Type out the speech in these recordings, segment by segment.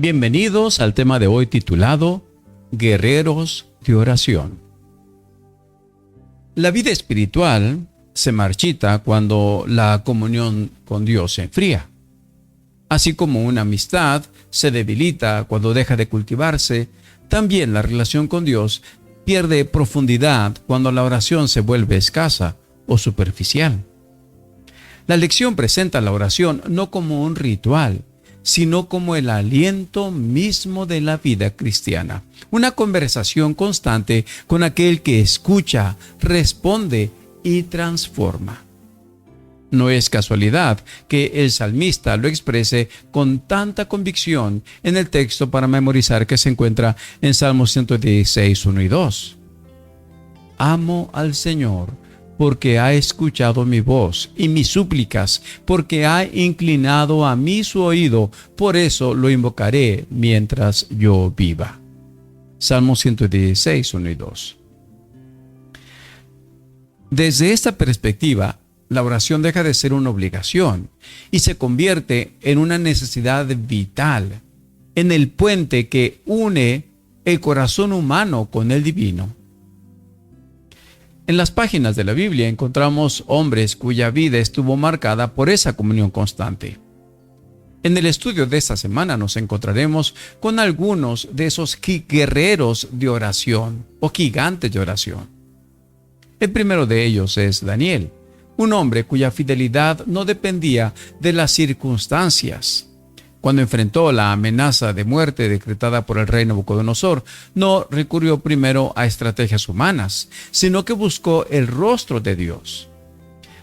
Bienvenidos al tema de hoy titulado Guerreros de Oración. La vida espiritual se marchita cuando la comunión con Dios se enfría. Así como una amistad se debilita cuando deja de cultivarse, también la relación con Dios pierde profundidad cuando la oración se vuelve escasa o superficial. La lección presenta la oración no como un ritual, sino como el aliento mismo de la vida cristiana. Una conversación constante con aquel que escucha, responde y transforma. No es casualidad que el salmista lo exprese con tanta convicción en el texto para memorizar que se encuentra en Salmos 116, 1 y 2. Amo al Señor porque ha escuchado mi voz y mis súplicas, porque ha inclinado a mí su oído, por eso lo invocaré mientras yo viva. Salmo 116, 1 y 2. Desde esta perspectiva, la oración deja de ser una obligación y se convierte en una necesidad vital, en el puente que une el corazón humano con el divino. En las páginas de la Biblia encontramos hombres cuya vida estuvo marcada por esa comunión constante. En el estudio de esta semana nos encontraremos con algunos de esos guerreros de oración o gigantes de oración. El primero de ellos es Daniel, un hombre cuya fidelidad no dependía de las circunstancias. Cuando enfrentó la amenaza de muerte decretada por el rey Nabucodonosor, no recurrió primero a estrategias humanas, sino que buscó el rostro de Dios.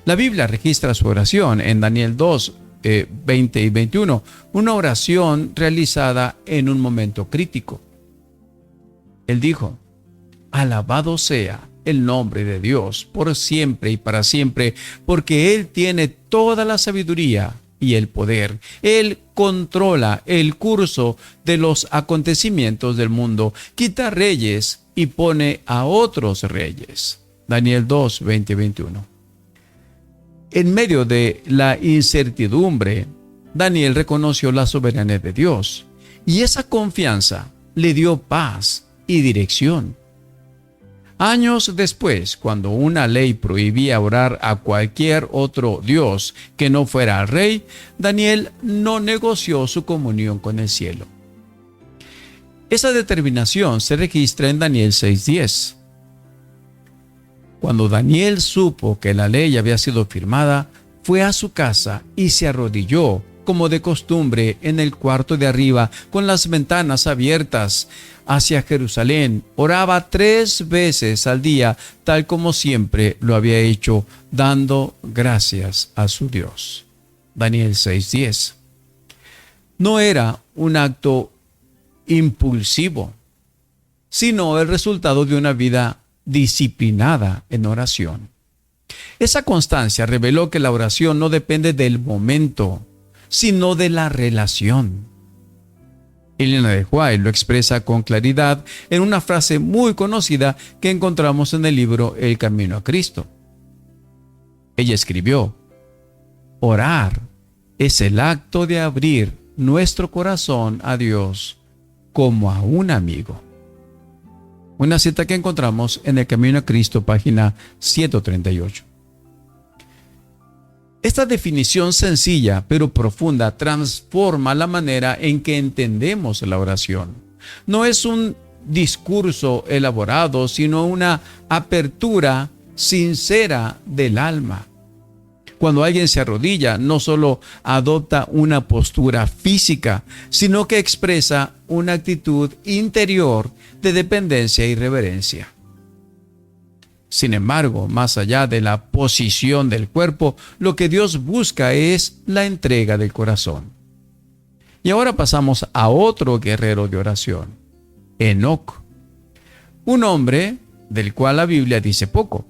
La Biblia registra su oración en Daniel 2, 20 y 21, una oración realizada en un momento crítico. Él dijo: alabado sea el nombre de Dios por siempre y para siempre, porque Él tiene toda la sabiduría y el poder. Él controla el curso de los acontecimientos del mundo, quita reyes y pone a otros reyes. Daniel 2, 20 y 21. En medio de la incertidumbre, Daniel reconoció la soberanía de Dios, y esa confianza le dio paz y dirección. Años después, cuando una ley prohibía orar a cualquier otro dios que no fuera al rey, Daniel no negoció su comunión con el cielo. Esa determinación se registra en Daniel 6:10. Cuando Daniel supo que la ley había sido firmada, fue a su casa y se arrodilló, como de costumbre, en el cuarto de arriba, con las ventanas abiertas hacia Jerusalén. Oraba 3 veces al día, tal como siempre lo había hecho, dando gracias a su Dios. Daniel 6:10. No era un acto impulsivo, sino el resultado de una vida disciplinada en oración. Esa constancia reveló que la oración no depende del momento, sino de la relación. Elena de White lo expresa con claridad en una frase muy conocida que encontramos en el libro El Camino a Cristo. Ella escribió: orar es el acto de abrir nuestro corazón a Dios como a un amigo. Una cita que encontramos en El Camino a Cristo, página 138. Esta definición sencilla pero profunda transforma la manera en que entendemos la oración. No es un discurso elaborado, sino una apertura sincera del alma. Cuando alguien se arrodilla, no solo adopta una postura física, sino que expresa una actitud interior de dependencia y reverencia. Sin embargo, más allá de la posición del cuerpo, lo que Dios busca es la entrega del corazón. Y ahora pasamos a otro guerrero de oración, Enoc, un hombre del cual la Biblia dice poco,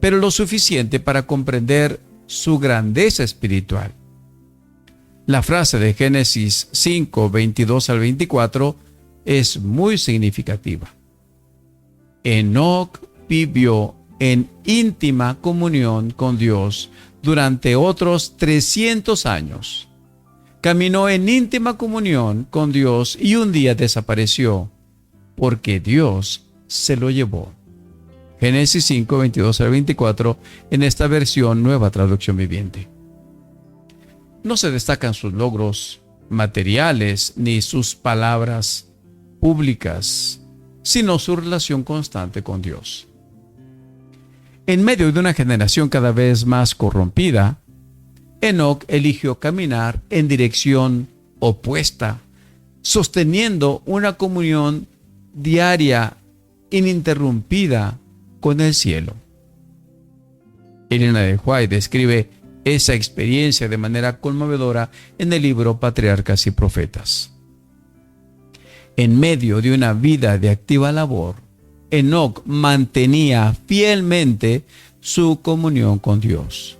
pero lo suficiente para comprender su grandeza espiritual. La frase de Génesis 5, 22 al 24 es muy significativa. Enoc vivió en íntima comunión con Dios durante otros 300 años. caminó en íntima comunión con Dios y un día desapareció porque Dios se lo llevó. Génesis 5, 22 al 24, en esta versión Nueva Traducción Viviente. No se destacan sus logros materiales ni sus palabras públicas, sino su relación constante con Dios. En medio de una generación cada vez más corrompida, Enoc eligió caminar en dirección opuesta, sosteniendo una comunión diaria ininterrumpida con el cielo. Elena de White describe esa experiencia de manera conmovedora en el libro Patriarcas y Profetas. En medio de una vida de activa labor, Enoc mantenía fielmente su comunión con Dios.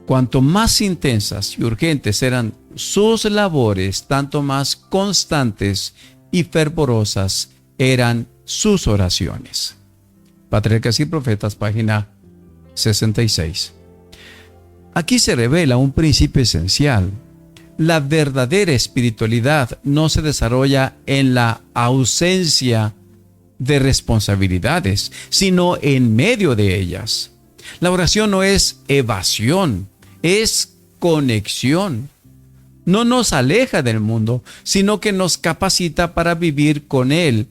Cuanto más intensas y urgentes eran sus labores, tanto más constantes y fervorosas eran sus oraciones. Patriarcas y Profetas, página 66. Aquí se revela un principio esencial. La verdadera espiritualidad no se desarrolla en la ausencia de responsabilidades, sino en medio de ellas. La oración no es evasión, es conexión. No nos aleja del mundo, sino que nos capacita para vivir con él,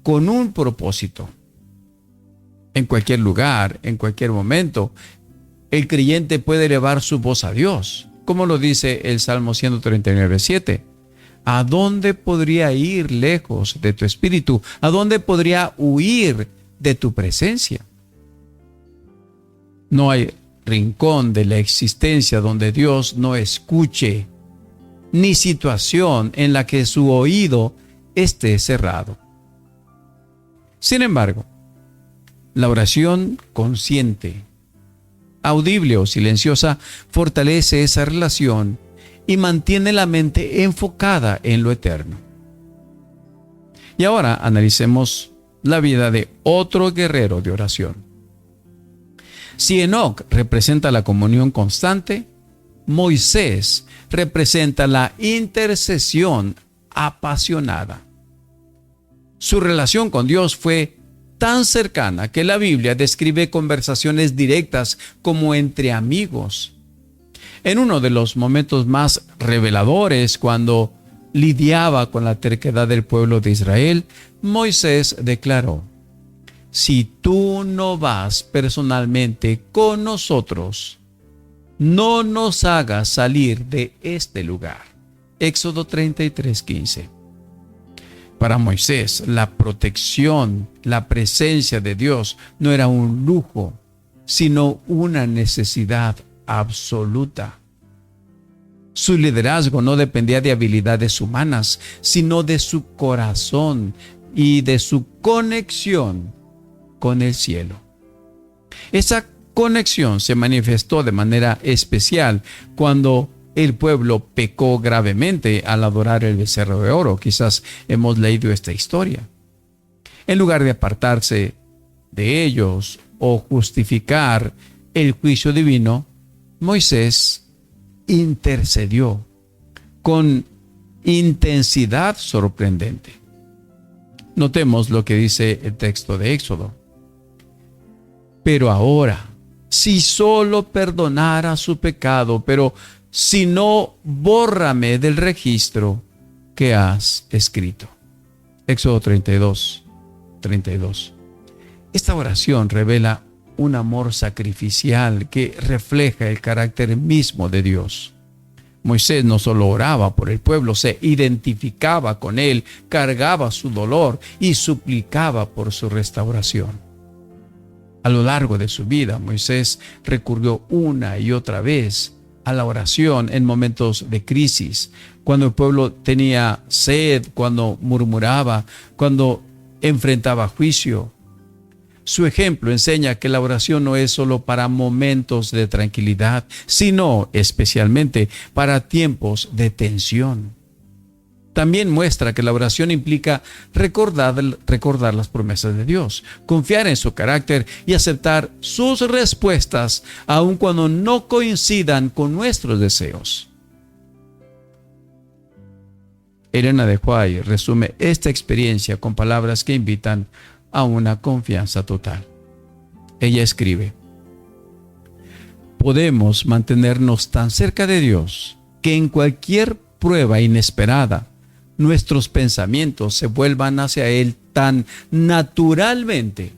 con un propósito. En cualquier lugar, en cualquier momento, el creyente puede elevar su voz a Dios, como lo dice el Salmo 139:7. ¿A dónde podría ir lejos de tu espíritu? ¿A dónde podría huir de tu presencia? No hay rincón de la existencia donde Dios no escuche, ni situación en la que su oído esté cerrado. Sin embargo, la oración consciente, audible o silenciosa, fortalece esa relación y mantiene la mente enfocada en lo eterno. Y ahora analicemos la vida de otro guerrero de oración. Si Enoc representa la comunión constante, Moisés representa la intercesión apasionada. Su relación con Dios fue tan cercana que la Biblia describe conversaciones directas como entre amigos. En uno de los momentos más reveladores, cuando lidiaba con la terquedad del pueblo de Israel, Moisés declaró: si tú no vas personalmente con nosotros, no nos hagas salir de este lugar. Éxodo 33:15. Para Moisés, la protección, la presencia de Dios no era un lujo, sino una necesidad absoluta. Su liderazgo no dependía de habilidades humanas, sino de su corazón y de su conexión con el cielo. Esa conexión se manifestó de manera especial cuando el pueblo pecó gravemente al adorar el becerro de oro. Quizás hemos leído esta historia. En lugar de apartarse de ellos o justificar el juicio divino, Moisés intercedió con intensidad sorprendente. Notemos lo que dice el texto de Éxodo. Pero ahora, si solo perdonara su pecado, pero si no, bórrame del registro que has escrito. Éxodo 32:32. Esta oración revela un amor sacrificial que refleja el carácter mismo de Dios. Moisés no solo oraba por el pueblo, se identificaba con él, cargaba su dolor y suplicaba por su restauración. A lo largo de su vida, Moisés recurrió una y otra vez a la oración en momentos de crisis, cuando el pueblo tenía sed, cuando murmuraba, cuando enfrentaba juicio. Su ejemplo enseña que la oración no es solo para momentos de tranquilidad, sino especialmente para tiempos de tensión. También muestra que la oración implica recordar las promesas de Dios, confiar en su carácter y aceptar sus respuestas, aun cuando no coincidan con nuestros deseos. Elena de White resume esta experiencia con palabras que invitan a una confianza total. Ella escribe: podemos mantenernos tan cerca de Dios que en cualquier prueba inesperada, nuestros pensamientos se vuelvan hacia Él tan naturalmente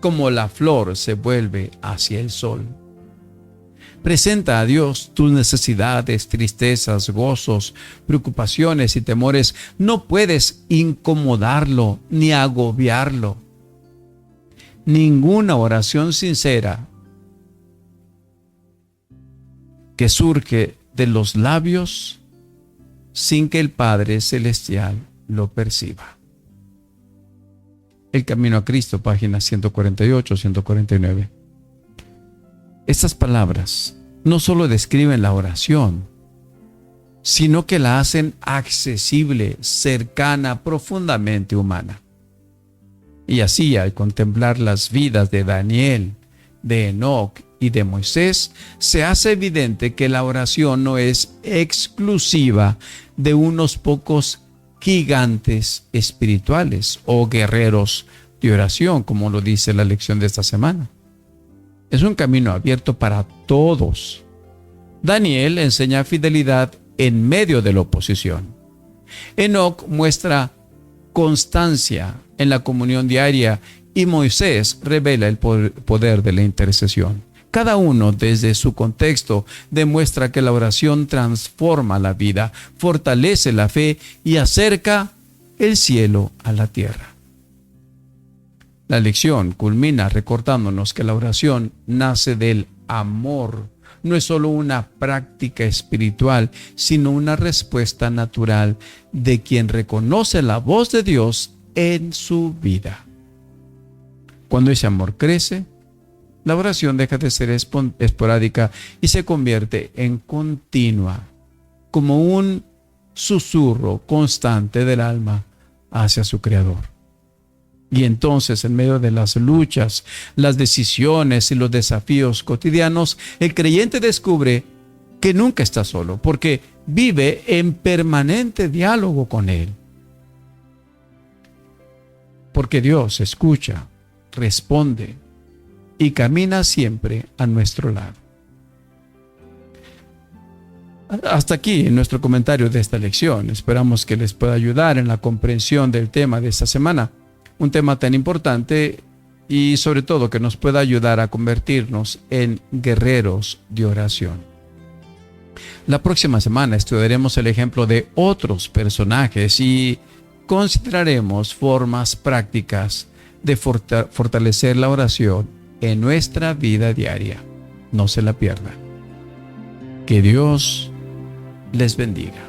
como la flor se vuelve hacia el sol. Presenta a Dios tus necesidades, tristezas, gozos, preocupaciones y temores. No puedes incomodarlo ni agobiarlo. Ninguna oración sincera que surge de los labios sin que el Padre Celestial lo perciba. El Camino a Cristo, páginas 148, 149. Estas palabras no solo describen la oración, sino que la hacen accesible, cercana, profundamente humana. Y así, al contemplar las vidas de Daniel, de Enoc y de Moisés, se hace evidente que la oración no es exclusiva de unos pocos gigantes espirituales o guerreros de oración, como lo dice la lección de esta semana. Es un camino abierto para todos. Daniel enseña fidelidad en medio de la oposición. Enoc muestra constancia en la comunión diaria y Moisés revela el poder de la intercesión. Cada uno, desde su contexto, demuestra que la oración transforma la vida, fortalece la fe y acerca el cielo a la tierra. La lección culmina recordándonos que la oración nace del amor. No es solo una práctica espiritual, sino una respuesta natural de quien reconoce la voz de Dios en su vida. Cuando ese amor crece, la oración deja de ser esporádica y se convierte en continua, como un susurro constante del alma hacia su Creador. Y entonces, en medio de las luchas, las decisiones y los desafíos cotidianos, el creyente descubre que nunca está solo, porque vive en permanente diálogo con Él. Porque Dios escucha, responde y camina siempre a nuestro lado. Hasta aquí nuestro comentario de esta lección. Esperamos que les pueda ayudar en la comprensión del tema de esta semana. Un tema tan importante y sobre todo que nos pueda ayudar a convertirnos en guerreros de oración. La próxima semana estudiaremos el ejemplo de otros personajes y consideraremos formas prácticas de fortalecer la oración en nuestra vida diaria. No se la pierdan. Que Dios les bendiga.